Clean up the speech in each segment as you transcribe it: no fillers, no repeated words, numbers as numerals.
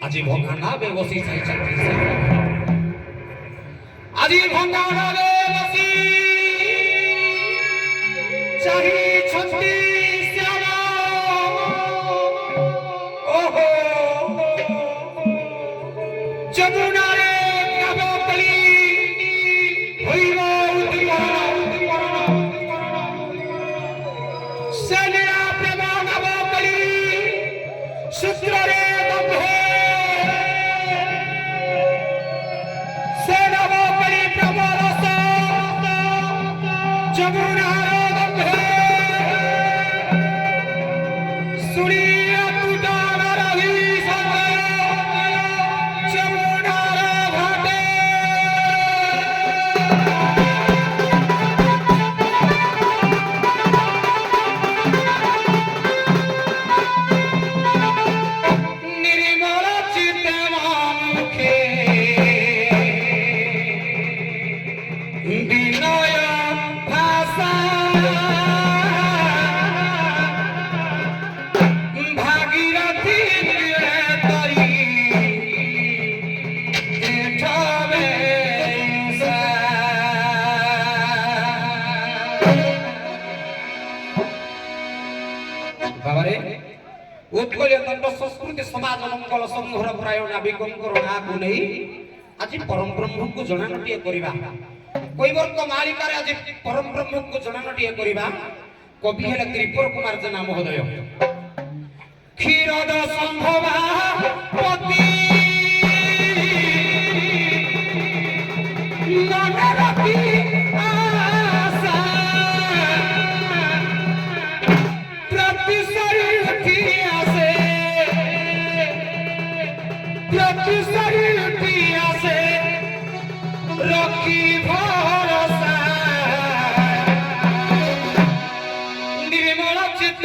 আজি ভঙা নাবে বসি চাই চাকরি আজি ভঙা নাবে বসি চাহি ছন্তি শ্যাম ওহো যমুনারে কাবতলি হইব উদ্দীপন সেনা প্রেম নবকলি সূত্রে उत्कलीय तंत्र संस्कृति समाज मंगल समूहर प्राय नाविकंकर ना को नहीं आज परम ब्रह्म को जनानटिए करिबा কৈবর্ত মালিকারে आज परम ब्रह्म को जनानटिए करिबा कवि हेले त्रिपुर कुमार जना महोदय क्षीरद संभवा पति नगरती आशा प्रतिसरी रखी भरोसा निर्मल चित्त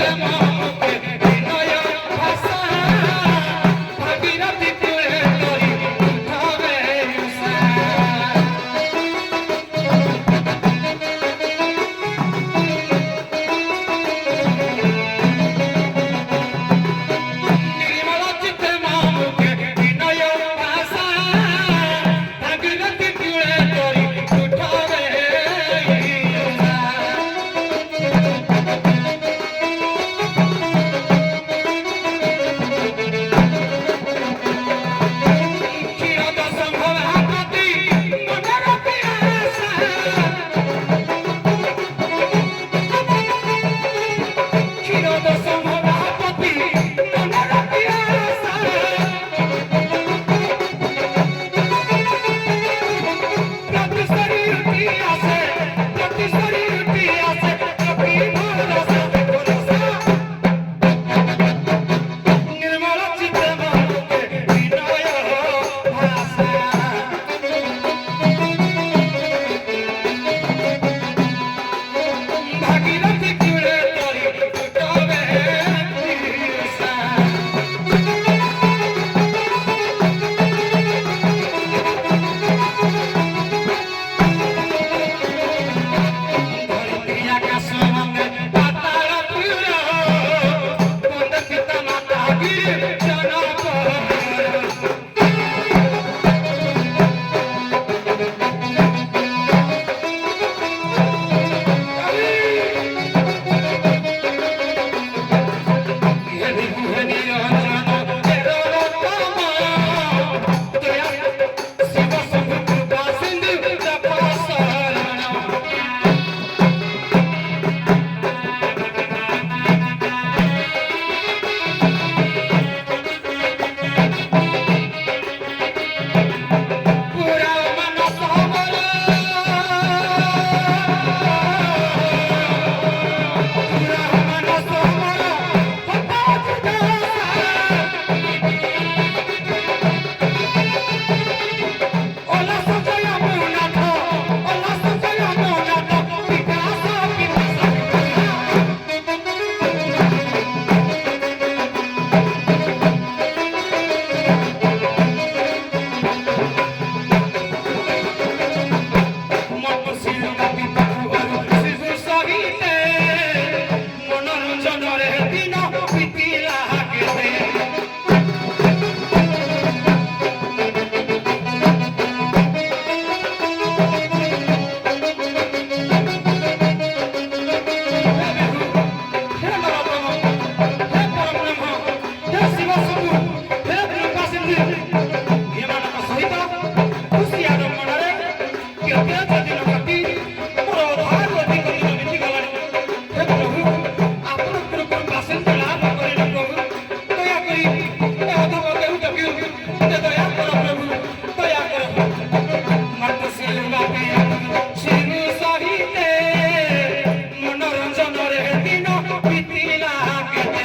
विनय भाषा ଶିବ ସବୁ ହେ କୃପା ସିନ୍ଧୁ ଏମାନଙ୍କ ସହିତ ଖୁସି ଆଡମ୍ବରରେ କେତେ ଦିନ କାଟି ମୋର ଅଧା ଗତି ଦିନ ବିତିଗଲାଣି। ହେ ପ୍ରଭୁ ଆପଣଙ୍କର କୃପା ସିନ୍ଧୁ ଲାଭ କରିଲେ ପ୍ରଭୁ ଦୟାକରି ଏ ଅଧମ ଦେହୁଟାକୁ ଦୟା କର ପ୍ରଭୁ ଦୟା କର। ମାତ୍ର ଶିବା ଶିରୁ ସହିତେ ମନୋରଞ୍ଜନରେ ଦିନ ବିତିଲା କେତେ।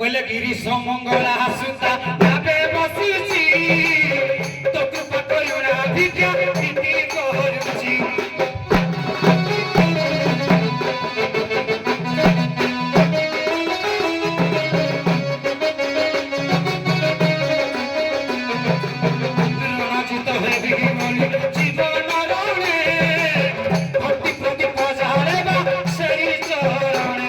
କହିଲେ ଗିରିଶ ମଙ୍ଗଳା ସୁତା ଭାବେ ବସିଛି ତୋ କୃପା କରୁଣା ଭିକ୍ଷା ପ୍ରୀତି କରୁଛି। ରଣଜିତ ହେବି ବୋଲି ଜୀବନ ରଣେ ଭକ୍ତି ପ୍ରଦୀପ ଜାଳିବା ସେଇ ଚରଣେ।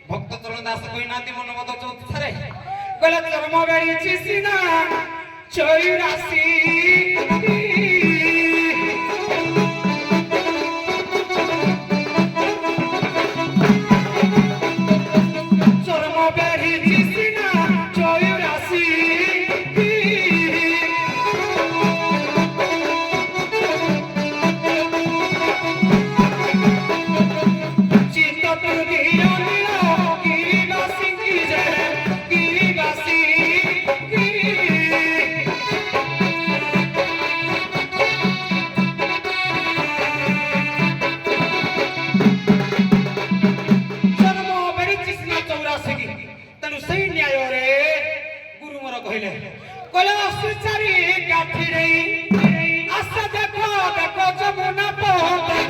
भक्त चरण दास कोई नाती मन मत चौथ थारे कहला चरम बेड़ी सीना 84 ସେଇ ନ୍ୟାୟରେ ଗୁରୁ ମୋର କହିଲେ କହିଲେ ଅସୁଚାରୀ କାଠିରେ ଆଶା ଦେଖ ଦେଖ ଯମୁନା ପହଁରା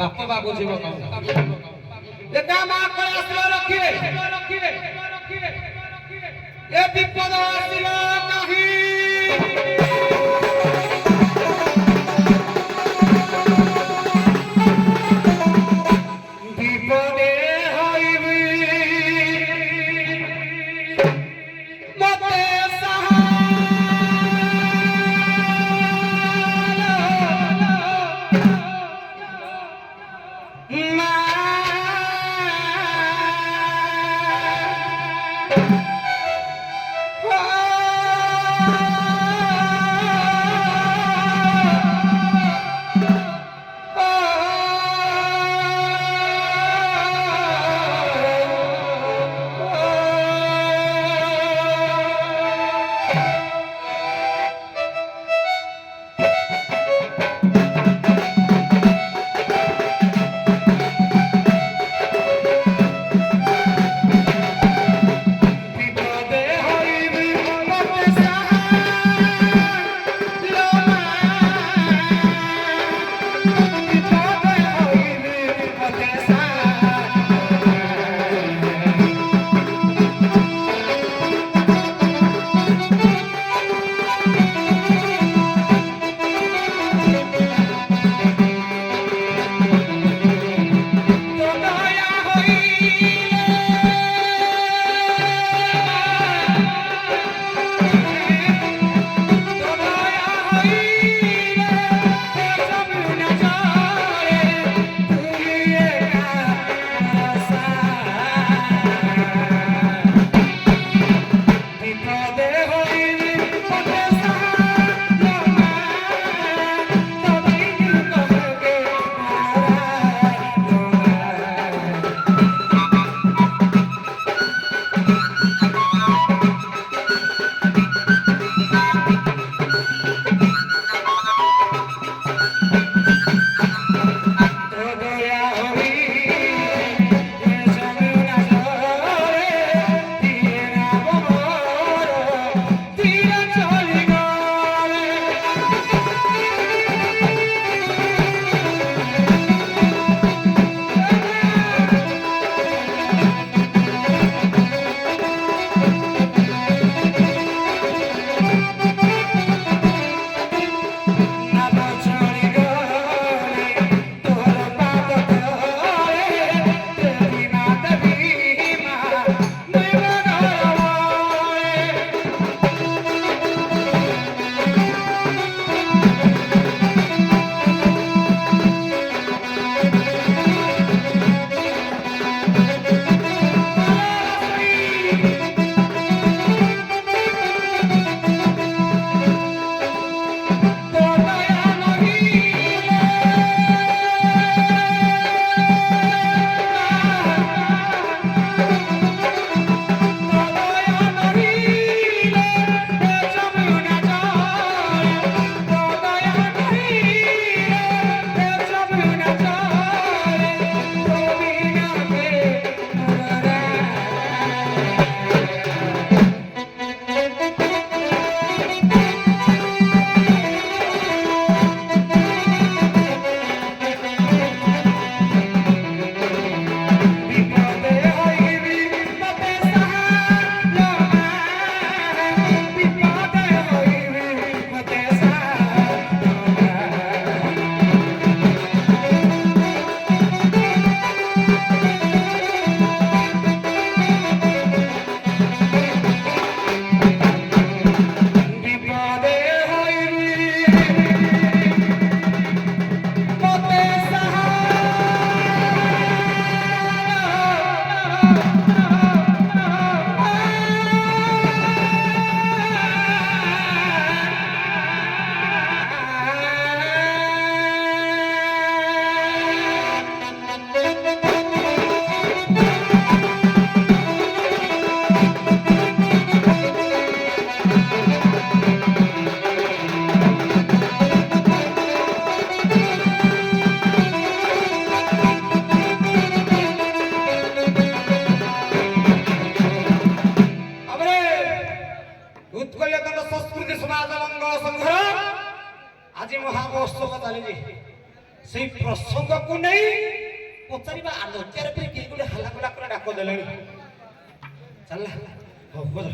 ବାପ ବାବୁ ଯିବ ଏକା ମା କଳେ ଆସିବ ରଖିବେ ଏ ବିପଦ ଆସିବ ନାହିଁ ପ୍ରସଙ୍ଗକୁ ନେଇ ପଚାରିବା ଆଲୋଚନାରେ ବି କିଏ ଗୋଟେ ହାଲା କଲା করে ଡାକ ଦେଲେଣି ଚାଲ ହଉ ବଜ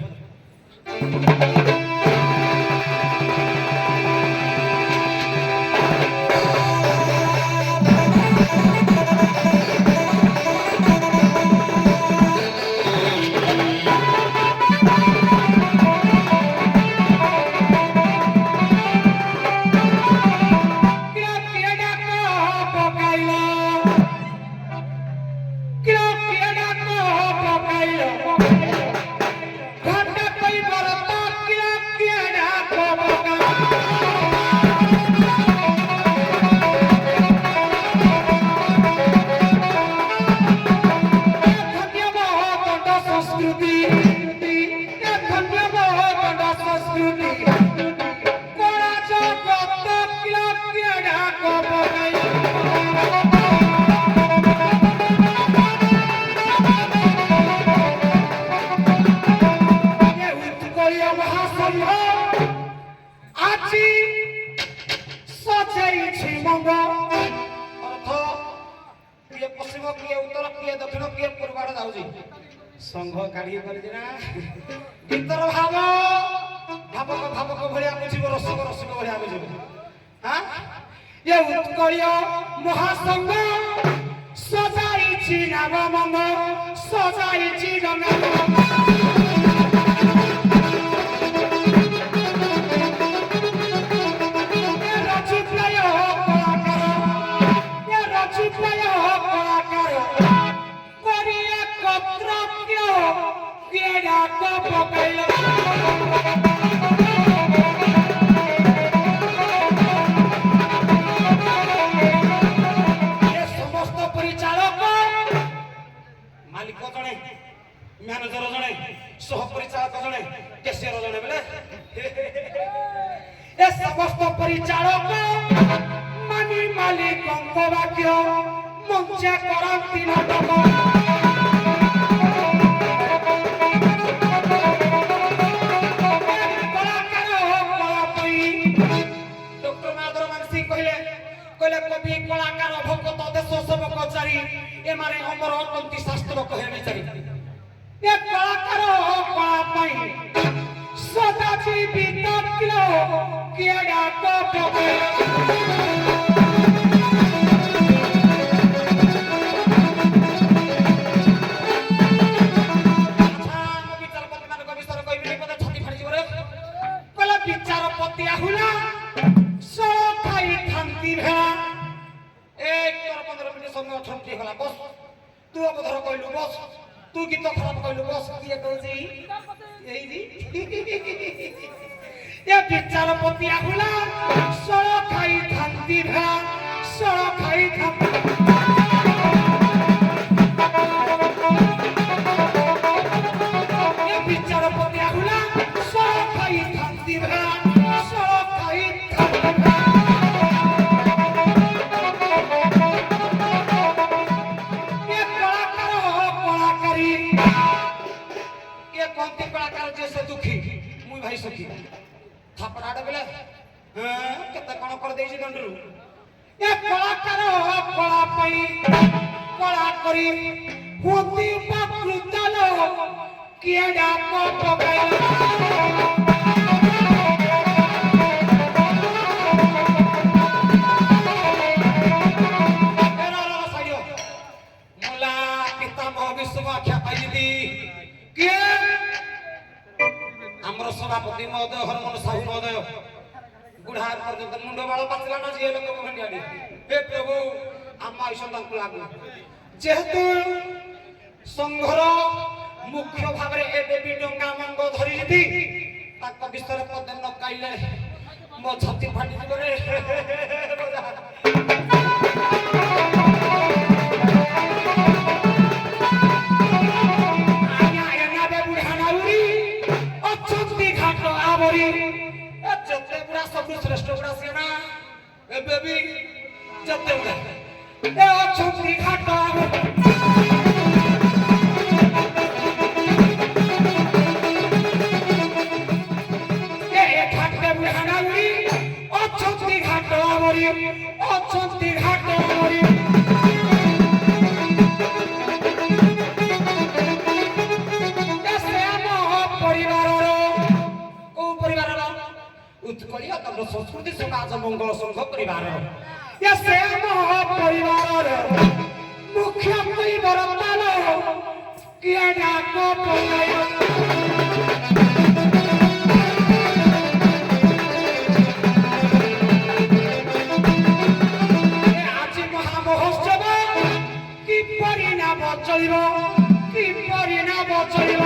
संघ काढ़ी कर गीतर भाव भावक भावक भाया बुझे रसक रसक भाया बुझे हाँ ये उत्कल महासंघ सजाई नागमंग सजाई समस्त परिचालक मालिक जड़े मैनेजर जड़े सह परिचालक जड़े कैशियर जड़े बोले ये समस्त परिचालक मानी मालिक वाक्य मंचा करती नाटक कवि कलाकार भक्त देश सेवक चारी एमारे अमर अनंती शास्त्र कहने चारी ये कलाकार कला पाई सदा जीवित किलो केडा को विचारपति आहुला सो खाई खांती भेला एक 15 मिनिट समय ठंडी होला बस तू अबधर कहलु बस तू गीत खराब कहलु बस किए कहजी एई जी ये विचारपति आहुला सो खाई खांती भेला सो खाई ये विचारपति आहुला सो खाई खांती भेला कलाकार जैसे दुखी मुई भाई सुखी थापड़ाडे बेले केते कोन कर देछि दंडरू ए कलाकार कला पई कला करी होती पाकृतालो केडा को पकाई एरा रा साइयो मुला पितामह विश्वव्याख्या पाइदी के आमर सभापति महोदय हरमन साहू महोदय बुढ़ा पर्यंत मुंड बाल पाचला ना झिए लोक भंडियाडी हे प्रभु आम आयुषन लागू जेहेतु संघर मुख्य भाव रे ए देवी डंगा मंग धरि जति ताक विषय पद न काइले मो छाती फाटी जिवो रे जते बुढ़ा सब श्रेष्ठ बुढ़ा सेना ए बेबी जते बुढ़ा ए छुट्टी घाटा ए घाटे बुढ़ा नाउरी ओ छुट्टी घाटा मरी ओ छुट्टी घाटा मरी ମଙ୍ଗଳ ସଂଘ ପରିବାର ଏ ସେ ମହ ପରିବାରର ମୁଖ୍ୟ ପରିବାର ତାଲ କିଏ ଡାକ ପକାଇ ଆଜି ମହା ମହୋତ୍ସବ କିପରି ନାମ ଚଳିବ କିପରି ନାମ ଚଳିବ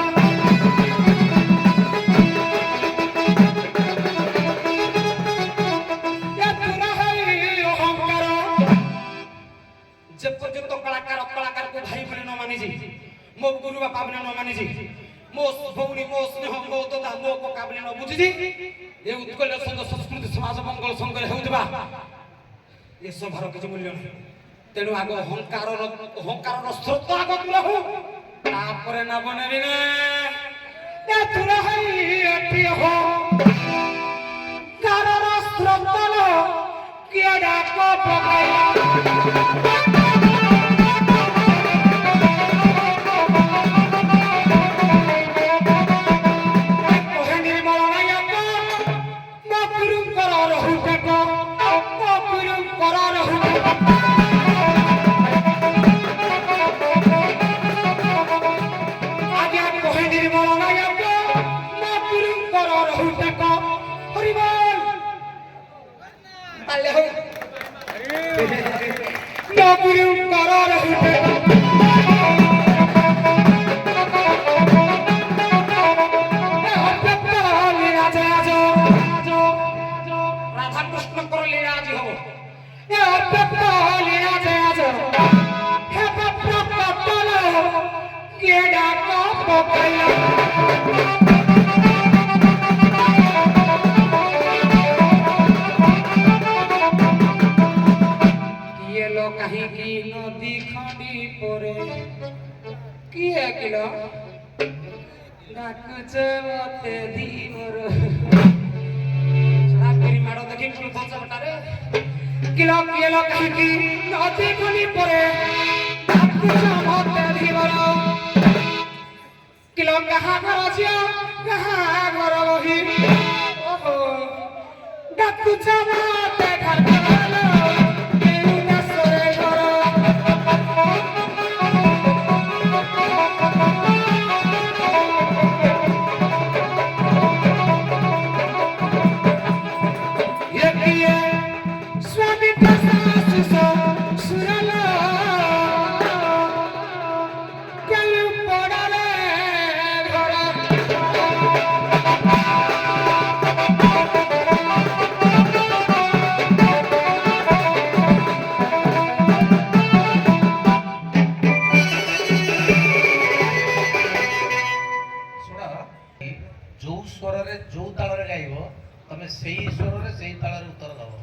যে পর্যন্ত কলাকারকে ভাই বলে ন মানিছি মো গুরু বাপা বলে ন মানিছি মো ভৌণী মো স্নেহ মো দাদা মো ককা বলে ন বুঝিছি এ উৎকল সংস্কৃতি সমাজ মঙ্গল সংঘরে হেউଥିବା এ সভার কিছু মূল্য নাই তেণু আগ অহংকারর স্রোত আগ দূর হো তারপরে না বনেবি না এ দূর হই এটি হো কারর স্রোত কিয়ে ডাক পকাই কাহিকি নদী খন্ডি পরে কি কিল ডাকুছ মতে ধীর সারাপুরি মাড় দেখি ফুল ফসবটারে কিল কিল কাহিকি নদী খন্ডি পরে ডাকুছ মতে ধীর কিল কাহা ঘর ঝিয়া কাহা ঘর বহি ওহো ডাকুছ মতে ঘর जो ताल गाइब तमें से स्वर से ताल उत्तर दब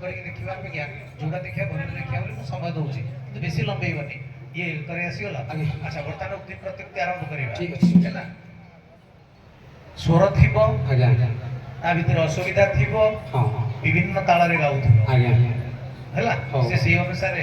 କରିକି ଦେଖିବା ଅପେକ୍ଷା ଯୋଉଟା ଦେଖିବା ଭଲରେ ଦେଖିବା ବୋଲି ମୁଁ ସମୟ ଦଉଛି କିନ୍ତୁ ବେଶୀ ଲମ୍ବେଇବନି ଇଏ କରି ଆସିଗଲା ଆଚ୍ଛା ବର୍ତ୍ତମାନ ଉକ୍ତି ପ୍ରତ୍ୟୁକ୍ତି ଆରମ୍ଭ କରିବା ଠିକ ଅଛି। ହେଲା ସ୍ୱର ଥିବ ଆଜ୍ଞା ଆଜ୍ଞା ତା ଭିତରେ ଅସୁବିଧା ଥିବ ହଁ ବିଭିନ୍ନ ତାଳରେ ଗାଉଥିବ ଆଜ୍ଞା ହେଲା ହଉ। ସେ ସେଇ ଅନୁସାରେ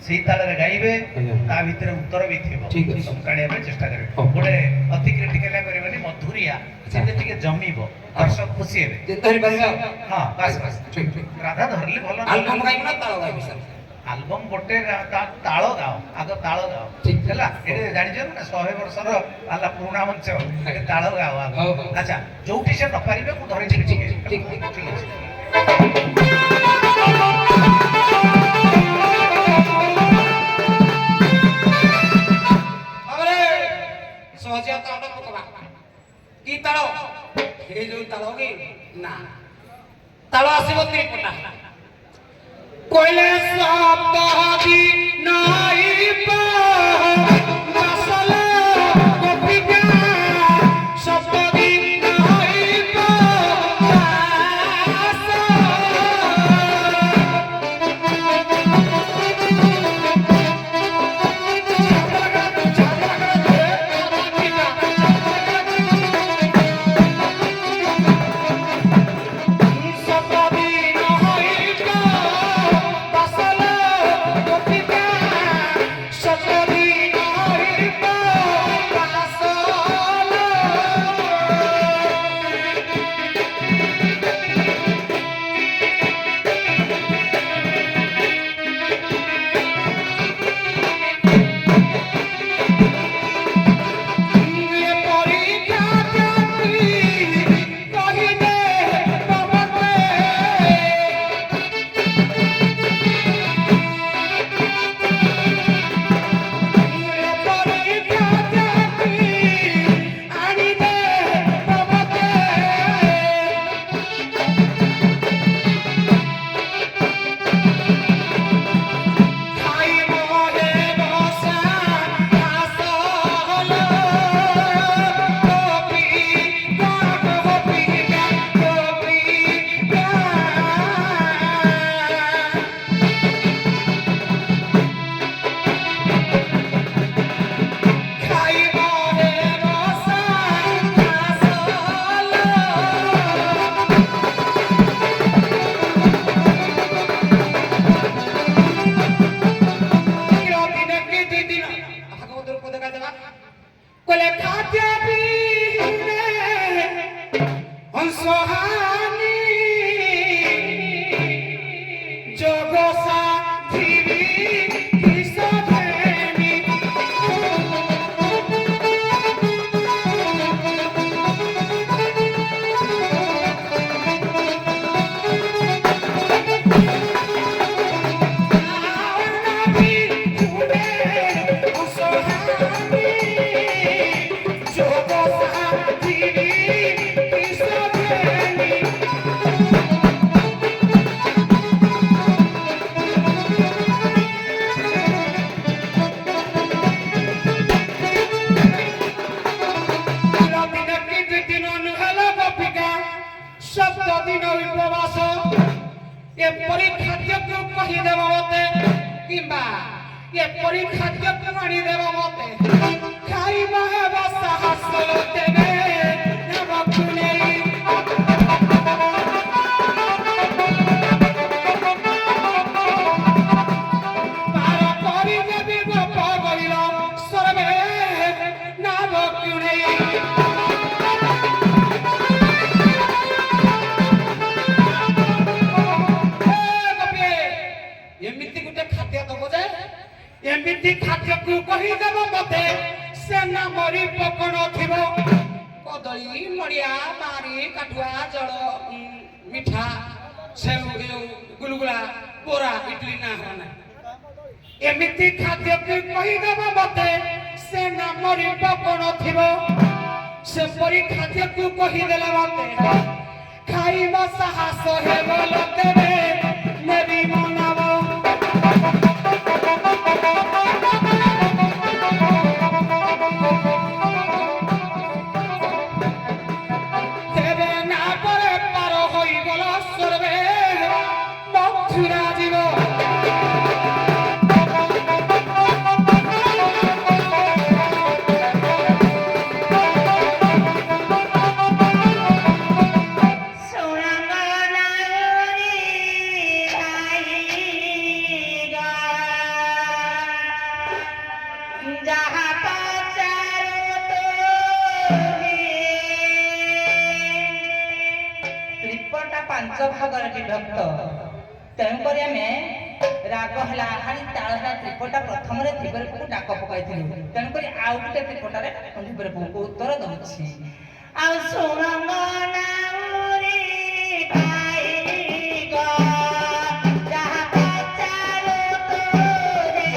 ସେଇ ତାଳରେ ଗାଇବେ ଆଜ୍ଞା। ତା ଭିତରେ ଉତ୍ତର ବି ଥିବ ଠିକ ଅଛି। ସବୁ କାଢିବା ପାଇଁ ଚେଷ୍ଟା କରିବେ ହଉ। ଗୋଟେ ଅତି କ୍ରିଟିକାଲିଆ କରିବନି ମଧୁରିଆ ଯେତେ ଟିକେ ଜମିବ ଦର୍ଶକ ଖୁସି ହେବେ ଧରିପାରିବା ହଁ ବାସ୍ ବାସ୍ ଠିକ ଠିକ ରାଧା ଧରିଲେ ଭଲ ଆଲବମ୍ ଗାଇବୁ ନା ତାଳ ଗାଇବୁ ସାର୍ ଆଲବମ୍ ଗୋଟେ ତାଳ ଗାଅ ଆଗ ତାଳ ଗାଅ ଠିକ। ହେଲା ଏଠି ଜାଣିଛ ନା 100 ବର୍ଷର ହେଲା ପୁରୁଣା ମଞ୍ଚ ଏଠି ତାଳ ଗାଅ ଆଗ ହଉ, ହଉ। ଆଚ୍ଛା ଯୋଉଠି ସେ ନ ପାରିବେ ମୁଁ ଧରିଥିବି ଟିକେ ଠିକ, ଠିକ ଅଛି ଆରେ ସହଜିଆ ତାଳଟା ପକବା କି ତାଳ ଏଇ ଯୋଉ ତାଳ କି ନା ତାଳ ଆସିବ ତ୍ରିପଟା କହିଲେ ସପ୍ତାହୀ ନାଇ ବାସଲେ ଗୋପିକା ସପ୍ତାହୀ ନାଇ ଏପରି ଖାଦ୍ୟକୁ କହିଦେବ ମତେ କିମ୍ବା ଏପରି ଖାଦ୍ୟକୁ ଆଣିଦେବ ମତେ ଖାଇବା ହେବା ସାହସ ତେବେ ନେବାକୁ ନେଇ ପାର କରିଦେବି ଗୋପ ଗରିଲ ସର୍ବେ ନାବକୁ ନେଇ ଏମିତି ଗୋଟେ ଖାଦ୍ୟ ଦବ ଯେ ଏମିତି ଖାଦ୍ୟକୁ କହିଦେବ ମତେ ସେ ନାମରି ପକଣ ଥିବ କଦଳୀ ନଡ଼ିଆ ବାରି କାଠୁଆ ଜଳ ମିଠା ସେଉ ଗୁଲଗୁଲା ବରା ଇଡଲି ନା ହରା ଏମିତି ଖାଦ୍ୟକୁ କହିଦେବ ମତେ ସେ ନାମରି ପକଣ ଥିବ ସେପରି ଖାଦ୍ୟକୁ କହିଦେଲେ ମତେ ଖାଇବା ସାହସ ହେବ ତେବେ ନେବି ମନାବ ତେବେ ନା ପରେ ପାର ହୋଇଗଲ ସର୍ବେ ଭାଗରେ ବିଭକ୍ତ। ତେଣୁକରି ଆମେ ରାଗ ହେଲା ଆହାରି, ତାଳ ହେଲା ତ୍ରିପଟା, ପ୍ରଥମରେ ଧୀବରକୁ ଡାକ ପକାଇଥିଲୁ। ତେଣୁକରି ଆଉ ଗୋଟେ ତ୍ରିପଟାରେ ଧୀବରକୁ ଉତ୍ତର ଦଉଛି। ଆଉ ଶୁଣ ନାଉରି ଭାଇ ଗ ଯାହା ପଚାରୁ ତୁରେ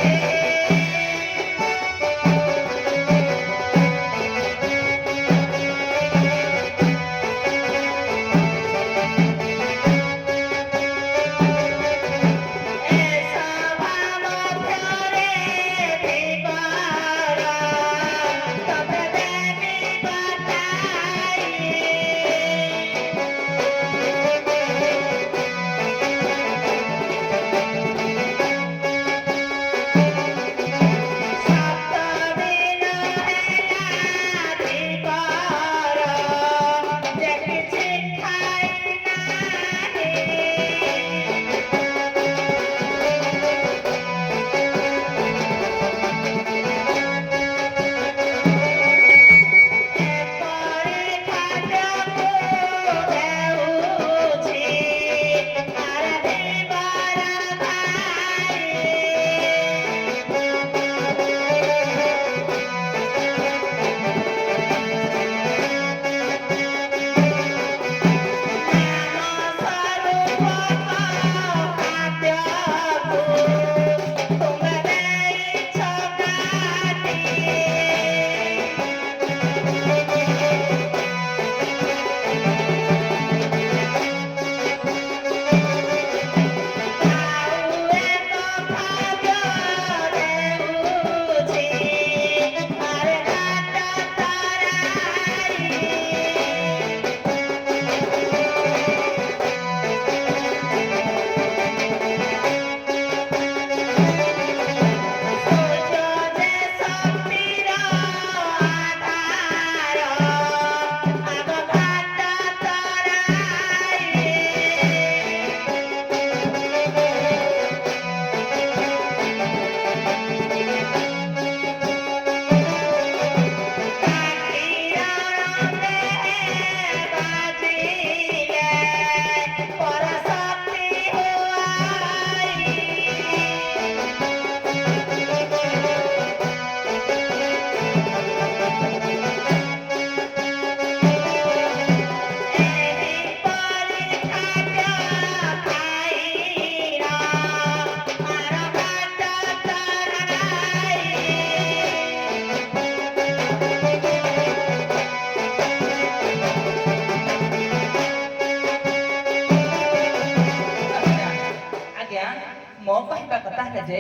ମୋ କହିବା କଥା ହେଲା ଯେ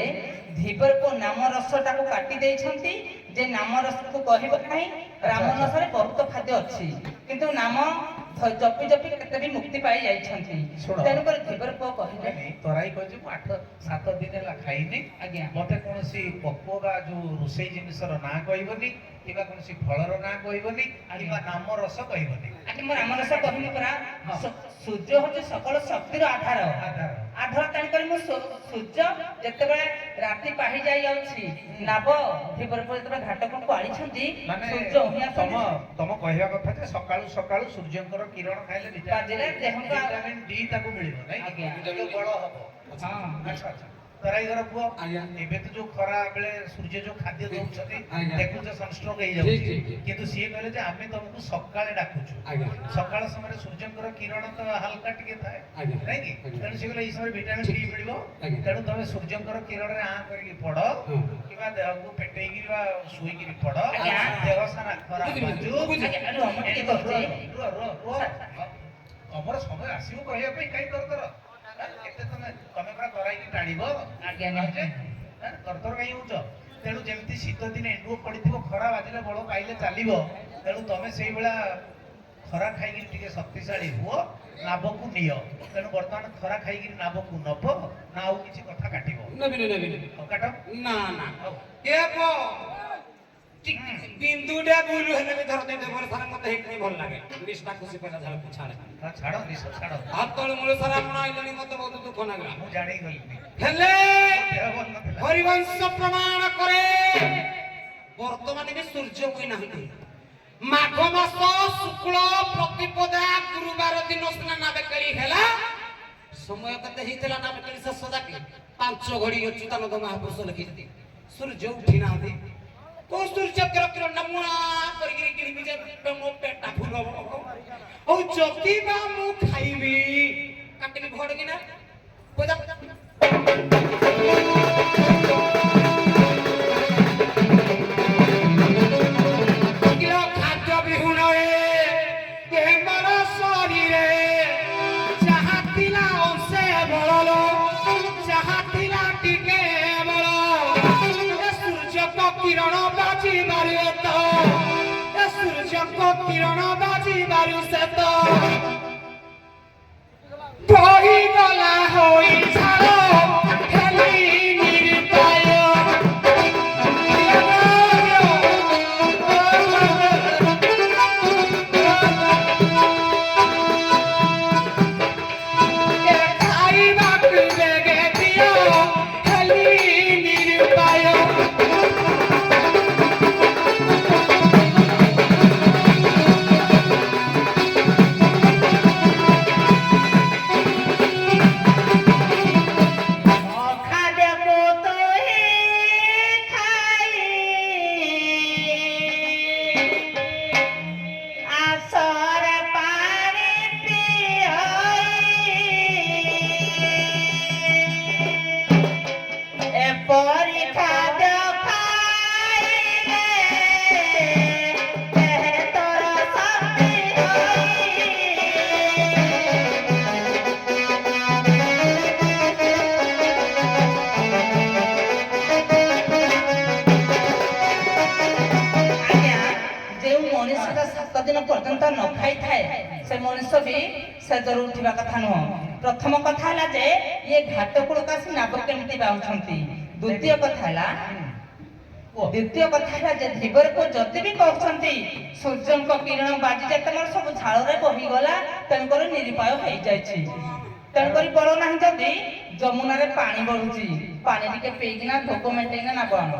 ଧୀବରକୁ ନାମ ରସଟାକୁ କାଟି ଦେଇଛନ୍ତି ଯେ ନାମ ରସକୁ କହିବ ନାହିଁ। ରାମ ରସରେ ବହୁତ ଖାଦ୍ୟ ଅଛି, କିନ୍ତୁ ନାମ ଜପି ଜପି କେତେ ବି ମୁକ୍ତି ପାଇ ଯାଇଛନ୍ତି। ତେଣୁକରି ଧୀବର ପୁଅ କହିଲେ ତରାଇ କହିଛି ମୁଁ 8-7 ଦିନ ହେଲା ଖାଇନି। ଆଜ୍ଞା ମତେ କୌଣସି ପକ୍ୱ ବା ଯୋଉ ରୋଷେଇ ଜିନିଷର ନାଁ କହିବନି, କିମ୍ବା କୌଣସି ଫଳର ନାଁ କହିବନି, କିମ୍ବା ନାମ ରସ କହିବନି। ଆଜି ମୁଁ ରାମ ରସ କହିବି ପରା। ସୂର୍ଯ୍ୟ ହଉଛି ସକଳ ଶକ୍ତିର ଆଧାର। ତେଣୁକରି ମୁଁ ସୂର୍ଯ୍ୟ ଯେତେବେଳେ ରାତି ପାହି ଯାଇ ଯାଉଛି, ନାବ ଧୀବର ପୁଅ ଯେତେବେଳେ ଘାଟକୁ ଆଣିଛନ୍ତି, ତମ କହିବା କଥା ଯେ ସକାଳୁ ସକାଳୁ ସୂର୍ଯ୍ୟଙ୍କର କିରଣ ଖାଇଲେ ଭିଟାମିନ ଡି ତାକୁ ମିଳିବ, ନାଇଁ ବଳ ହବ। ଆଚ୍ଛା ତରାଇ ଘର ପୁଅ, ଏବେ ତ ଯୋଉ ଖରା ବେଳେ ସୂର୍ଯ୍ୟ ଯୋଉ ଖାଦ୍ୟ ଦଉଛନ୍ତି ଦେଖୁଛ ସନଷ୍ଟ୍ରୋକ ହେଇଯାଉଛି, କିନ୍ତୁ ସିଏ କହିଲେ ଯେ ଆମେ ତମକୁ ସକାଳେ ଡାକୁଛୁ। ସକାଳ ସମୟରେ ସୂର୍ଯ୍ୟଙ୍କର କିରଣ ତ ହାଲକା ଟିକେ ଥାଏ, ନାଇଁ କି? ତେଣୁ ସେ କହିଲେ ଏଇ ସମୟରେ ଭିଟାମିନ ଡି ମିଳିବ। ତେଣୁ ତମେ ସୂର୍ଯ୍ୟଙ୍କର କିରଣରେ ଆଁ କରିକି ପଡ, କିମ୍ବା ଦେହକୁ ପେଟେଇକି ବା ଶୋଇକିରି ପଡ, ଦେହ ସାରା ଖରା ବାଜୁ। ତମର ସମୟ ଆସିବ କହିବା ପାଇଁ, କାହିଁ ତରତର? କେତେ ତମେ ପୁରା କରାଇକି ଟାଣିବ, ତରତର କାହିଁ ହଉଛ? ତେଣୁ ଯେମିତି ଶୀତ ଦିନେ ଏଣ୍ଡୁଅ ପଡିଥିବ, ଖରା ବାଜିଲେ ବଳ ପାଇଲେ ଚାଲିବ, ତେଣୁ ତମେ ସେଇଭଳିଆ ଖରା ଖାଇକି ଟିକେ ଶକ୍ତିଶାଳୀ ହୁଅ, ନାଭକୁ ନିଅ। ତେଣୁ ବର୍ତ୍ତମାନ ଖରା ଖାଇକି ନାଭକୁ ନବ ନା ଆଉ କିଛି କଥା କାଟିବ? କାଟ ନା ନା ବିନ୍ଦୁଟା ବୁଲୁ ହେଲେ ବି ଧର ଦେଇତେ ମୋର ସାରା ମତେ ହେଇକି ଭଲ ଲାଗେ। ନିଷ୍ଠା ଖୁସି ପଇଲା ଝାଳକୁ ଛାଡେ। ଛାଡ ନିଶ ଛାଡ। ହାତଳ ମୂଳ ସାରା ଆପଣ ଆଇଲେଣି, ମତେ ବହୁତ ଦୁଃଖ ଲାଗିଲା। ମୁଁ ଜାଣିଗଲିନି। ହେଲେ ହରିବଂଶ ପ୍ରମାଣ କରେ ବର୍ତ୍ତମାନ ବି ସୂର୍ଯ୍ୟ ହୋଇ ନାହାନ୍ତି। ମାଘ ମାସ ଶୁକ୍ଳ ପ୍ରତିପଦା ଗୁରୁବାର ଦିନ ସ୍ନାନ ବେକରି ହେଲା। ସମୟ କେତେ ହେଇଥିଲା ନା ଆମେ କେତେ ଶେଷ ଯାକେ 5 ଘଡ଼ି ଅଚ୍ୟୁତାନନ୍ଦ ମହାପୁରୁଷ ଲେଖିଛନ୍ତି ସୂର୍ଯ୍ୟ ଉଠି ନାହାନ୍ତି କୋଉ ସୂର୍ଯ୍ୟ କିରଣ ନମୁନା କରିକିରି କିଣିବି ଯେ ମୋ ପେଟା ଫୁଲ ହବ ଆଉ ଯଦି ବା ମୁଁ ଖାଇବି କାଟିବି ଭଡ଼ କିନା ପଦା ଖାଦ୍ୟ ବିହୁନରେ ଏ ମର ଶରୀରେ ଯାହା ଥିଲା ଅଂଶେ ବଳ ଯାହା ଥିଲା ଟିକେ ବଳ ସୂର୍ଯ୍ୟଙ୍କ କିରଣ ବାଜି ମାରିବ ତ ସୂର୍ଯ୍ୟଙ୍କ କିରଣ ବାଜି ମାରୁ ସେ ତ ବହିଗଲା ହୋଇ ଛାଳ ଖାଲି ନିରୁପାୟ ଖାଇବାକୁ ବେগে ଦିଅ ଖାଲି ନିରୁପାୟ ପର୍ଯ୍ୟନ୍ତ ନ ଖାଇଥାଏ ସେ ମଣିଷ ବି ସେଜରୁ ଉଠିବା କଥା ନୁହଁ। ପ୍ରଥମ କଥା ହେଲା ଯେ ଇଏ ଘାଟ କୂଳକୁ ଆସି ନାବ କେମିତି ବାହୁଛନ୍ତି। ଦ୍ୱିତୀୟ କଥା ହେଲା ଯେ ଧୀବରକୁ ଯଦି ବି କହୁଛନ୍ତି ସୂର୍ଯ୍ୟଙ୍କ କିରଣ ବାଜି ଯେତେବେଳେ ସବୁ ଝାଳରେ ବହିଗଲା ତେଣୁକରି ନିରୁପାୟ ହେଇଯାଇଛି। ତେଣୁକରି ବଳ ନାହିଁ ଯଦି ଯମୁନାରେ ପାଣି ବଢୁଛି ପାଣି ଟିକେ ପିଇକିନା ଭୋକ ମେଣ୍ଟେଇକିନା ନାବ ଆଣ।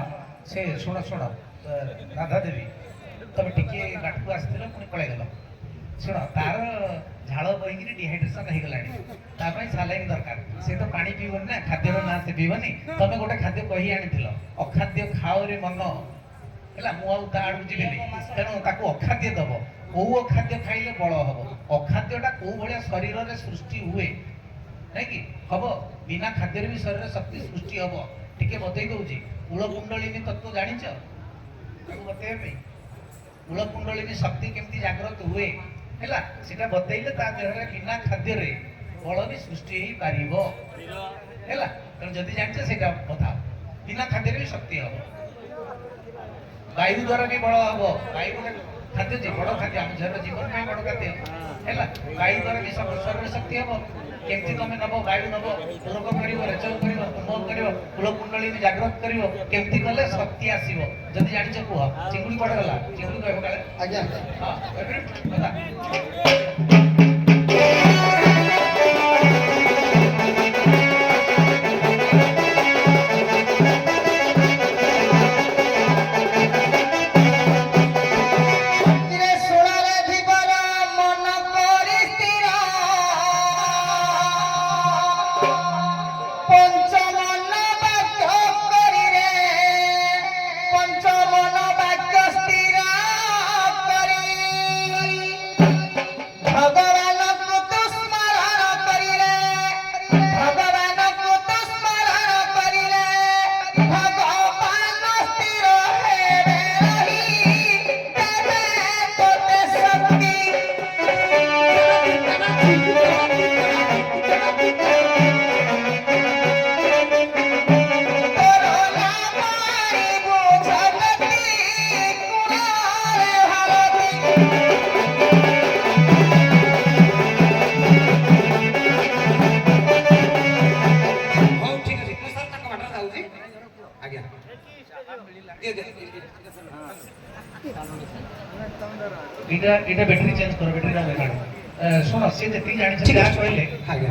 ସେ ଶୁଣ ରାଧା ଦେବୀ ତମେ ଟିକେ ଘାଟକୁ ଆସିଥିଲ ପୁଣି ପଳେଇଗଲ। ଶୁଣ ତାର ଝାଳ ବହିକିରି ଡିହାଇଡ୍ରେସନ ହେଇଗଲାଣି ତା ପାଇଁ ସାଲାଇନ୍ ଦରକାର। ସେ ତ ପାଣି ପିଇବନି ନା ଖାଦ୍ୟର ନାଁ ସେ ପିଇବନି। ତମେ ଗୋଟେ ଖାଦ୍ୟ କହି ଆଣିଥିଲ ଅଖାଦ୍ୟ ଖାଓରେ ମନ ହେଲା ମୁଁ ଆଉ ତା ଆଡକୁ ଯିବିନି। ତେଣୁ ତାକୁ ଅଖାଦ୍ୟ ଦବ। କୋଉ ଅଖାଦ୍ୟ ଖାଇଲେ ବଳ ହବ ଅଖାଦ୍ୟଟା କୋଉ ଭଳିଆ ଶରୀରରେ ସୃଷ୍ଟି ହୁଏ ନାଇଁ କି ହବ ବିନା ଖାଦ୍ୟରେ ବି ଶରୀରରେ ଶକ୍ତି ସୃଷ୍ଟି ହବ। ଟିକେ ବତେଇ ଦଉଛି କୂଳକୁଣ୍ଡଳିନୀ ତତ୍ତ୍ୱ ଜାଣିଛ ତାକୁ ବତେଇବା ପାଇଁ କୂଳକୁଣ୍ଡଳିନୀ ଶକ୍ତି କେମିତି ଜାଗ୍ରତ ହୁଏ ହେଲା ସେଟା ବତେଇଲେ ତା ଦେହରେ ବିନା ଖାଦ୍ୟରେ ବଳ ବି ସୃଷ୍ଟି ହେଇପାରିବ ହେଲା। ତେଣୁ ଯଦି ଜାଣିଛ ସେଇଟା ବତାଅ ବିନା ଖାଦ୍ୟରେ ବି ଶକ୍ତି ହବ। ବାୟୁ ଦ୍ୱାରା ବି ବଳ ହବ। ବାୟୁ ଗୋଟେ ଖାଦ୍ୟ ଯେ ବଡ଼ ଖାଦ୍ୟ ଆମ ଜୀବନ ପାଇଁ ବଡ଼ ଖାଦ୍ୟ ହେଲା। ବାୟୁ ଦ୍ୱାରା ବି ଶରୀର ଶକ୍ତି ହବ। କେମିତି ତମେ ନବ ବାୟୁ ନବ ରୋଗ କରିବ ରେଚନ କରିବ କୁମ୍ଭ କରିବ କୂଳକୁଣ୍ଡଳିନୀ ଜାଗ୍ରତ କରିବ କେମିତି କଲେ ଶକ୍ତି ଆସିବ ଯଦି ଜାଣିଛ କୁହ। ଚିଙ୍ଗୁଡ଼ି କୁଆଡ଼େ ଗଲା ଚିଙ୍ଗୁଡ଼ି କହିବ କାଳେ ଆଜ୍ଞା ହଁ এটা ব্যাটারি চেঞ্জ করো ব্যাটারি না লাগাও ଶୁଣ ସିଏ ଯେତିକି ଜାଣିଛନ୍ତି ଠିକ ଯାହା ଅଛି। କହିଲେ ଆଜ୍ଞା।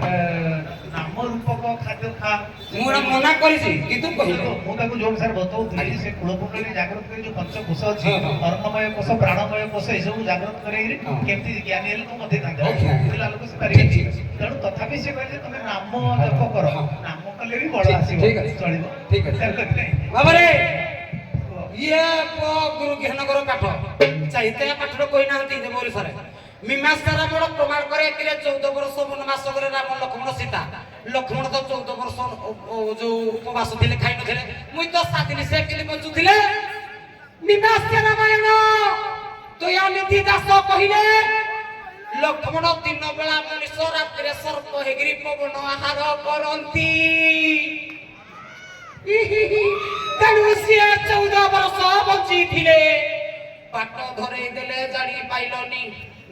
ନାମ ରୂପକ ଖାଦ୍ୟ ଖା ମୁଁ ଗୋଟେ ମନା କରିଛି କିନ୍ତୁ କହିଲେ ମୁଁ ତାକୁ ଯୋଉ ସାର୍ ବତଉଥିଲି ଆଜ୍ଞା। ସେ କୁଳପୁଣ୍ଡଳୀ ଜାଗ୍ରତ କରି ଯୋଉ ପଞ୍ଚକୋଷ ଅଛି ହଁ, ହଁ। ଅର୍ଣ୍ଣମୟ କୋଷ ପ୍ରାଣମୟ କୋଷ ଏସବୁ ଜାଗ୍ରତ କରେଇକିରି ହଁ। କେମିତି ଜ୍ଞାନୀ ହେଲେ ମୁଁ ବତେଇଥାନ୍ତି ଓକେ, ଆଜ୍ଞା। ପିଲା ଲୋକ ସେ ପାରିବେ ଠିକ ଅଛି। ତେଣୁ ତଥାପି ସେ କହିଲେ ତମେ ନାମ ଜପ କର ହଁ। ନାମ କଲେ ବି ବଳ ଠିକ- ଆସିବ ଠିକ ଅଛି। ଚଳିବ ଠିକ ଅଛି। ସେଥିପାଇଁ ବାବାରେ ଇଏ ଗୁରୁ ଜ୍ଞାନଗର ପାଠ ଚାହିତେ ପାଠର କହିନାହାନ୍ତି ଯେ ମୋର ସାରେ ମୀମାଂସାର ବଡ଼ ପ୍ରମାଣ করে একিরে 14 বর্ষ বনবাস করে রাম লক্ষ্মণ সীতা লক্ষ্মণ তো 14 বর্ষ जो উপবাস ଥିଲେ খাই নଥିଲେ মুই তো 7 দিন সে কিলি বঞ্চুଥିଲେ মীমাংসা রামায়ণ দয়ানিধি দাস কহিলে লক্ষ্মণ দিন বেলা মনুষ্য রাত্রে সর্প হেগিরি পবন আহার করন্তি তেଣୁ ସିଏ 14 ବର୍ଷ ବଞ୍ଚିଥିଲେ ପାଟ ଧରେଇ ଦେଲେ ଜାଣି ପାଇଲନି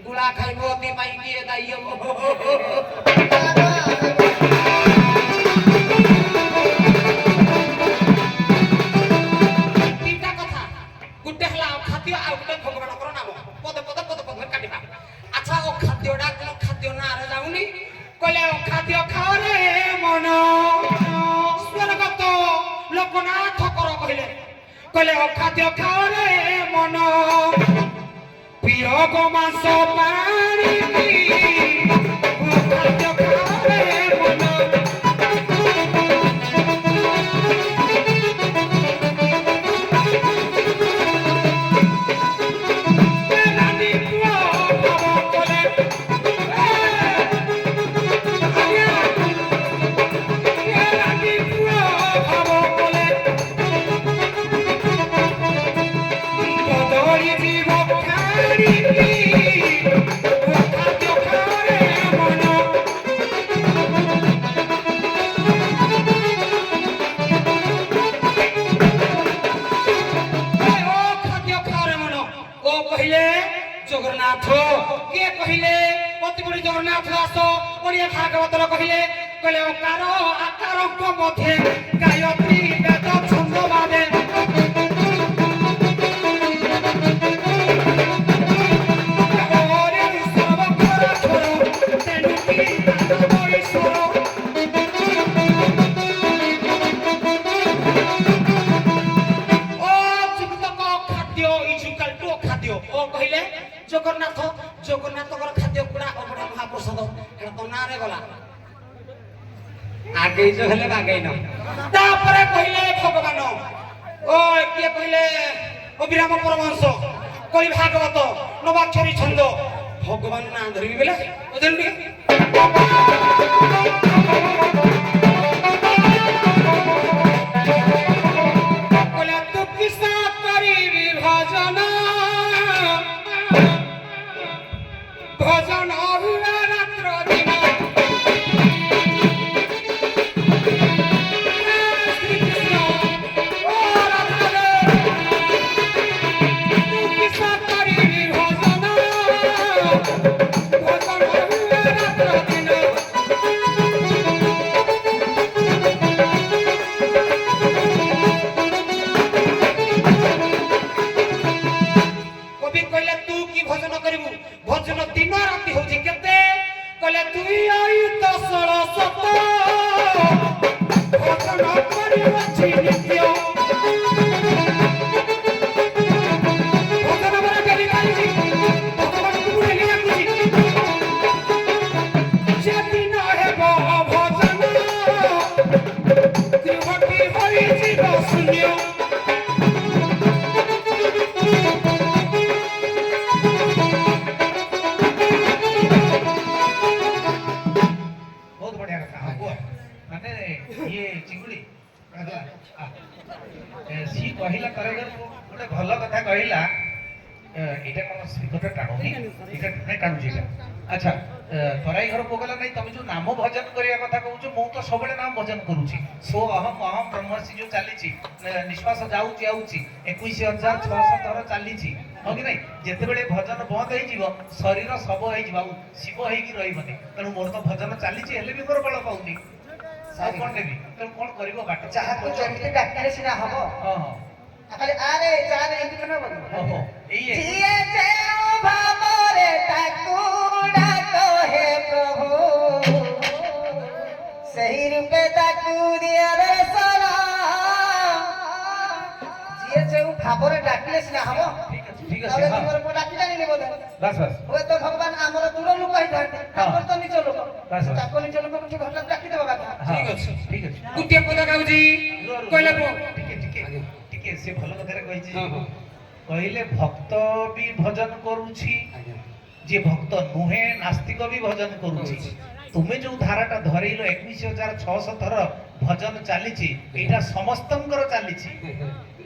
ଗୁଳା ଖାଇବ ଅତି ପାଇକି ଏ ଦାଇ ହବ ତିନିଟା କଥା ଗୋଟେ ହେଲା ଅଖାଦ୍ୟ ଆଉ ଗୋଟେ ଭଗବାନଙ୍କର ନାମ ପଦେ ପଦେ ପଦେ ପଦେ କାଟିବା ଆଚ୍ଛା ଅଖାଦ୍ୟଟା କୋନ ଖାଦ୍ୟ ନାଁରେ ଯାଉନି କହିଲେ ଅଖାଦ୍ୟ ଖାଅ ରେ ମନ ସ୍ୱର୍ଗତ ଲୋକନାଥ କର କହିଲେ ଅଖାଦ୍ୟ ଖାଅ ରେ ମନ ପିଅ ଗୋମାଂସ ପାଣି ଅଖାଦ୍ୟ ଖାଅ ରେ ମନ ରାନୀ ପୁଅ ଭାବ କଲେ ରାନୀ ପୁଅ ଭାବ କଲେ ବଦଳି ଯିବ ଖାଡ଼ିକି ଅଖାଦ୍ୟ ଖାଅ ରେ ମନ ଖାଦ୍ୟ ଖାଅରେ ମନ ଓ କହିଲେ ଜଗନ୍ନାଥ କିଏ କହିଲେ ଅତି ବଡ଼ି ଜଗନ୍ନାଥ ଦାସ ଓଡ଼ିଆ ଭାଗବତର କହିଲେ କହିଲେ ଅକାର ଆକାରଙ୍କ ମଧ୍ୟରେ ଗାୟତ୍ରୀ ବେଦ ଛନ୍ଦ ବାଦେ ଓରେ ସର୍ବକ୍ଷର କ୍ଷର ତେଣୁକି ଦାନବ ଈଶ୍ୱର ও যুক্তক খাদ্য ইজুকাল টু খাদ্য ও কহিলে জগন্নাথ জগন্নাথকর খাদ্য গুড়া অবড়া মহাপ্রসাদ এটা তো নারে গলা আগেই যে হলে বাগেই ন তারপরে কহিলে ভগবান ও কিয়ে কহিলে অবিরাম পরমহংস কই ভাগবত নবাক্ষরী ছন্দ ভগবান না ধরিবি বেলে বুঝলেন নি কইলা তু কিসা করিবি ভজন ভজন হুয়া রাত্র দিন শ্রীকৃষ্ণ ও রাধা রে তু কিসা করিবি ভজন ভজন হুয়া রাত্র দিন কবি কইলে তু কি ভজন করিবু ভজন দিন রাতি হউছি কেতে কইলে তুই আই তো ষোল শত ভজন করিবছি নিত্য ভজন বড় করি পাইছি ভগবানଙ୍କୁ ମୁଁ ଡେଲି ଡାକୁଛି যেদিন ହେବ ভজন গৃহটি ହୋଇଯିବ ଶୂନ୍ୟ ବହୁତ ବଢିଆ କଥା ହଁ କୁହ ମାନେ ଇଏ ଚିଙ୍ଗୁଡି ସିଏ କହିଲା ତରଙ୍ଗରୁ ଗୋଟେ ଭଲ କଥା କହିଲା ଏଇଟା କଣ ସ୍ପିକରଟା ଟାଣୁନି ଏଇଟା ନାଇଁ ଟାଣୁଛି ଏଇଟା ଆଚ୍ଛା ତରାଇ ଘର ପୋଗଲା ନାଇଁ ତମେ ଯୋଉ ନାମ ଭଜନ କରିବା କଥା କହୁଛ ମୁଁ ତ ସବୁବେଳେ ନାମ ଭଜନ କରୁଛି ସୋ ଅହମ ଅହମ ବ୍ରହ୍ମର୍ଷି ଯୋଉ ଚାଲିଛି ନିଶ୍ୱାସ ଯାଉଛି ଆଉଛି 21,600 ଥର ଚାଲିଛି ହଁ କି ନାଇଁ ଯେତେବେଳେ ଭଜନ ବନ୍ଦ ହେଇଯିବ ଶରୀର ଶବ ହେଇଯିବ ଆଉ ଶିବ ହେଇକି ରହିବନି ତେଣୁ ମୋର ତ ଭଜନ ଚାଲିଛି ହେଲେ ବି ମୋର ବଳ ପାଉନି ଆଉ କଣ ନେବି ତେଣୁ କଣ କରିବ ବାଟ ଯାହାକୁ ଯେମିତି ଡାକିଲେ ସିନା ହବ ହଁ ହଁ ଖାଲି ଆରେ ଯାରେ ଏମିତି କଣ ହବ ଓହୋ ଏଇ ଯିଏ ଯେଉଁ ଭାବରେ ତାକୁ ଡାକ ଭାବରେ ଡାକିଲେ ସିନା ହବ। ঠিক আছে ତାହେଲେ ହଁ ତୁମର ପୁଅ ଡାକିଲାନି ବୋଧେ। ବାସ୍ ବାସ୍ ହୁଏତ ଭଗବାନ ଆମର ଦୂର ଲୋକ ହେଇଥାନ୍ତି, ଆମର ତ ନିଜ ଲୋକ। ବାସ୍ ବାସ୍। ତାକୁ ନିଜ ଲୋକକୁ ଟିକେ ଘରକୁ ଡାକିଦେବା କଥା। ଠିକ ଅଛି। ঠিক আছে ଗୋଟିଏ ପଦ ଗାଉଛି କହିଲେ ଟିକେ ଟିକେ ଆଜ୍ଞା। ଟିକେ ସେ ଭଲ କଥାରେ କହିଛି ହଁ ହଁ କହିଲେ ଭକ୍ତ ବି ଭଜନ କରୁଛି ଆଜ୍ଞା ଯେ ଭକ୍ତ ନୁହେଁ ନାସ୍ତିକ ବି ଭଜନ କରୁଛି ତୁମେ ଯୋଉ ଧାରାଟା ଧରେଇଲ 21,600 ଥର ଭଜନ ଚାଲିଛି ଏଇଟା ସମସ୍ତଙ୍କର ଚାଲିଛି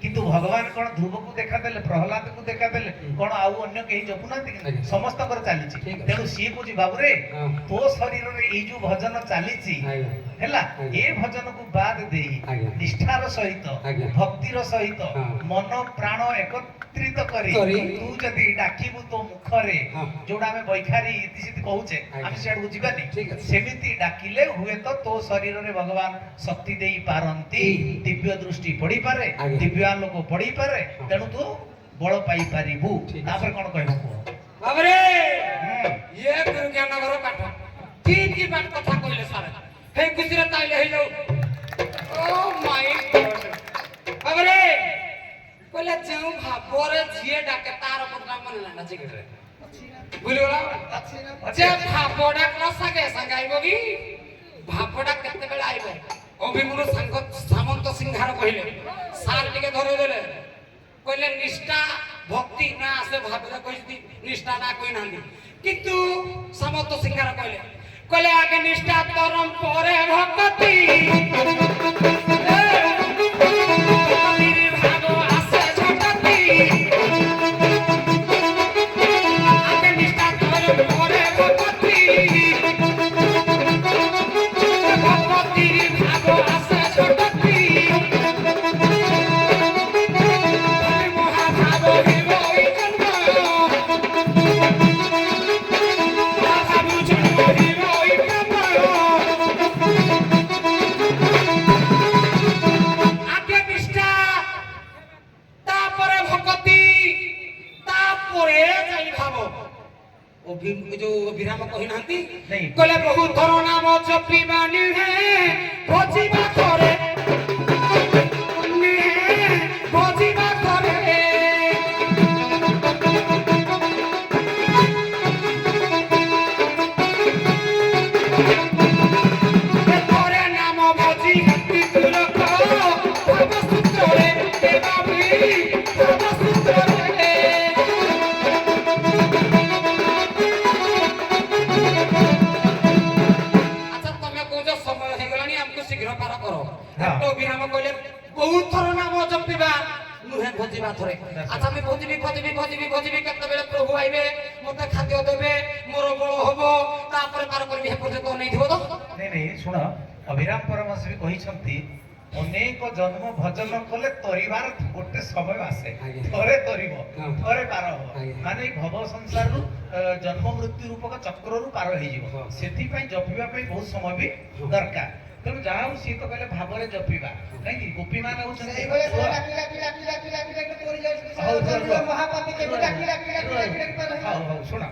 କିନ୍ତୁ ଭଗବାନ କଣ ଧ୍ରୁବକୁ ଦେଖାଦେଲେ ପ୍ରହ୍ଲାଦକୁ ଦେଖାଦେଲେ କଣ ଆଉ ଅନ୍ୟ କେହି ଜପୁନାହାନ୍ତି କି ଆଜ୍ଞା। ସମସ୍ତଙ୍କର ଚାଲିଛି ଠିକ ଅଛି। ତେଣୁ ସିଏ କହୁଛି ବାବୁରେ ହଁ। ତୋ ଶରୀରରେ ଏଇ ଯୋଉ ଭଜନ ଚାଲିଛି ଆଜ୍ଞା ହେଲା ଆଜ୍ଞା। ଏ ଭଜନକୁ ବାଦ ଦେଇ ଆଜ୍ଞା। ନିଷ୍ଠାର ସହିତ ଆଜ୍ଞା। ଭକ୍ତିର ସହିତ ହଁ। ମନ ପ୍ରାଣ ଏକତ୍ରିତ କରି କରି ତୁ ଯଦି ଡାକିବୁ ତୋ ମୁଖରେ ହଁ। ଯୋଉଟା ଆମେ ବୈଖାରୀ ଇତିସିତି କହୁଛେ ଆଜ୍ଞା। ଆମେ ସିଆଡକୁ ଯିବାନି ଠିକ ଅଛି। ସେମିତି ଡାକିଲେ ହୁଏତ ତୋ ଶରୀରରେ ଭଗବାନ ଶକ୍ତି ଦେଇ ପାରନ୍ତି ଦିବ୍ୟ ଦୃଷ୍ଟି ପଡିପାରେ ଆଜ୍ଞା। ଦିବ୍ୟାଲୋକ ପଡିପାରେ ହଁ। ତେଣୁ ତୁ ବଳ ପାଇପାରିବୁ ଠିକ ଅଛି। ତାପରେ କଣ କହିବ କୁହ ବାବରେ ହୁଁ। ଇଏ ଗୁରୁ ଜ୍ଞାନଗର ପାଠ କି ପାଠ କଥା କହିଲେ ସାର୍ ହେ ଖୁସିରେ ତାଇଲେ ହେଇଯାଉ ଓ ମାଇ ଗଡ୍ ବାବରେ କହିଲେ ଯେଉଁ ଭାବରେ ଯିଏ ଡାକେ ତାର କଥା ମନେ ନା ଚିକେଟରେ ବୁଝିଗଲା ଯେ ଭାବଟା କଣ ସାଙ୍ଗେ ସାଙ୍ଗେ ଆଇବ କି ଭାବଟା କେତେବେଳେ ଆଇବ ଅଭିମନ୍ୟୁ ସାଙ୍ଗ ସାମନ୍ତ ସିଂହାର କହିଲେ ସାର୍ ଟିକେ ଧରେଇଦେଲେ କହିଲେ ନିଷ୍ଠା ଭକ୍ତି ନା ସେ ଭାବରେ କହିଛି ନିଷ୍ଠା ନା କହିନାହାନ୍ତି କିନ୍ତୁ ସାମନ୍ତ ସିଂହାର କହିଲେ କହିଲେ ଆଗେ ନିଷ୍ଠା ତରମ ପରେ ଭକ୍ତି ଭାବ ଆସେ ଝଟତି ଆଗେ ନିଷ୍ଠା ତରମ ପରେ ଭକ୍ତି ଭକ୍ତି ଭାବ ଆସେ ଝଟତି মহাভাব হিব এই জন্ম মহাভাব জন্ম হিব এই জন্ম আগে নিষ্ঠা তারপরে ভক্তি তারপরে যাই ভাব ଯୋଉ ବିରାମ କହିନାହାନ୍ତି ନାଇଁ। କହିଲେ ବହୁ ଥର ନାମ ଜପିବା ନୁହେଁ ଭଜିବା ଥରେ ନୁହେଁ ଭଜିବା ଥରେ ଥରେ ନାମ ଭଜି ଭକ୍ତି ତୁରକ ଭାବ ସୂତ୍ରରେ ଦେବା ବି ଭାବ ସୂତ୍ରରେ আচ্ছা তুমি কৌজ সময় হয়ে গলানি আমাকে শীঘ্র পার কর একটু বিরাম কইলে বহুত থর নাম জপিবা নুহে ভজিবা থরে আচ্ছা আমি ভজিবি কেতবেলে প্রভু আইবে মতে খাদ্য দেবে মোর বল হব তারপরে পার করবি হে পর্যন্ত নেই দিব তো ନାଇଁ ନାଇଁ ଶୁଣ ଅଭିରାମ ପରମହଂସ ବି କହିଛନ୍ତି ଅନେକ ଜନ୍ମ ଭଜନ କଲେ ତରିବାର ଗୋଟେ ସମୟ ଆସେ ଆଜ୍ଞା। ଥରେ ତରିବ ହଁ। ଥରେ ପାର ହବ ଆଜ୍ଞା। ମାନେ ଏଇ ଭବ ସଂସାରରୁ ଜନ୍ମ ମୃତ୍ୟୁ ରୂପକ ଚକ୍ରରୁ ପାର ହେଇଯିବ ହଁ। ସେଥିପାଇଁ ଜପିବା ପାଇଁ ବହୁତ ସମୟ ବି ଦରକାର ତେଣୁ ଯାହା ହଉ ସିଏ ତ କହିଲେ ଭାବରେ ଜପିବା କାହିଁକି ଗୋପୀମାନେ ହଉଛନ୍ତି ସେଇଭଳିଆ ସେ ଛୁଆ। ଡାକି କରି ଯାଉଛନ୍ତି। ହଉ, ସେ ରୁହ, ରୁହ। ମହାପାପୀ କେବେ ଡାକି ହଉ ହଉ ଶୁଣ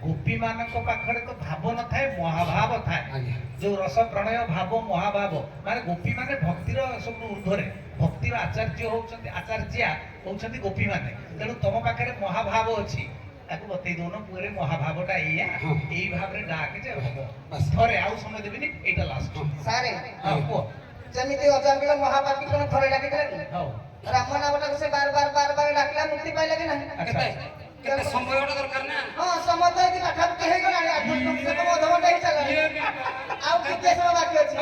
ଗୋପୀ ମାନଙ୍କ ପାଖରେ ତ ଭାବ ନଥାଏ ମହାଭାବ ଥାଏ ଆଜ୍ଞା। ଯୋଉ ରସ ପ୍ରଣୟ ଭାବ ମହାଭାବ ମାନେ ଗୋପୀ ମାନେ ଭକ୍ତିର ସବୁ ଉର୍ଦ୍ଧ୍ୱରେ ଭକ୍ତିର ଆଚାର୍ଯ୍ୟ ହଉଛନ୍ତି ଆଚାର୍ଯ୍ୟା ହଉଛନ୍ତି ଗୋପୀ ମାନେ ତେଣୁ ତମ ପାଖରେ ମହାଭାବ ଅଛି ତାକୁ ବତେଇ ଦଉନ ପୁଅରେ ମହାଭାବଟା ଏଇଆ ହଁ। ଏଇ ଭାବରେ ଡାକେ ଯେ ହବ ବାସ୍। ଥରେ ଆଉ ସମୟ ଦେବିନି ଏଇଟା ଲାଷ୍ଟ ସାରେ ହଁ କୁହ ଯେମିତି ଅଜାମିଳ ମହାପାପୀ କଣ ଥରେ ଡାକିଥିଲା କି ହଉ ରାମ ନାମଟାକୁ ସେ ବାର ବାର ଡାକିଲା ମୁକ୍ତି ପାଇଲା କି ନାହିଁ? ଆଚ୍ଛା କେତେ ସମୟଟା ଦରକାର ନା ହଁ ସମସ୍ତ ହେଇକି ପାଖାପାଖି ହେଇଗଲାଣି ଅଧଘଣ୍ଟା ହେଇ ଚାଲିଲାଣି ଆଉ କେତେ ସମୟ ବାକି ଅଛି?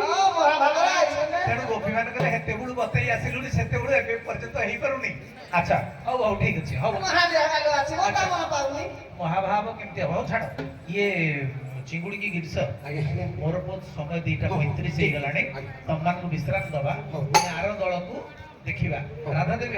ହଁ ମହାଭାବରେ ଆଇଛନ୍ତି। ତେଣୁ ଗୋପୀ ମାନେ କହିଲେ ହେତେବେଳୁ ବତେଇ ଆସିଲୁଣି ସେତେବେଳୁ ଏବେ ପର୍ଯ୍ୟନ୍ତ ହେଇପାରୁନି ଆଚ୍ଛା ହଉ ହଉ ଠିକ ଅଛି ହଉ ମହାଦେହ ଅଛି ମୋ ତା ମନ ପାଉନି। ମହାଭାବ କେମିତି ହବ ହଉ ଛାଡ ଇଏ ଚିଙ୍ଗୁଡି କି ଗିରିଶ ଆଜ୍ଞା ମୋର ବହୁତ ସମୟ 2:35 ହେଇଗଲାଣି ଆଜ୍ଞା। ତମମାନଙ୍କୁ ବିଶ୍ରାମ ଦବା ହଉ। ଆର ଦଳକୁ ଦେଖିବା ରାଧା ଦେବୀ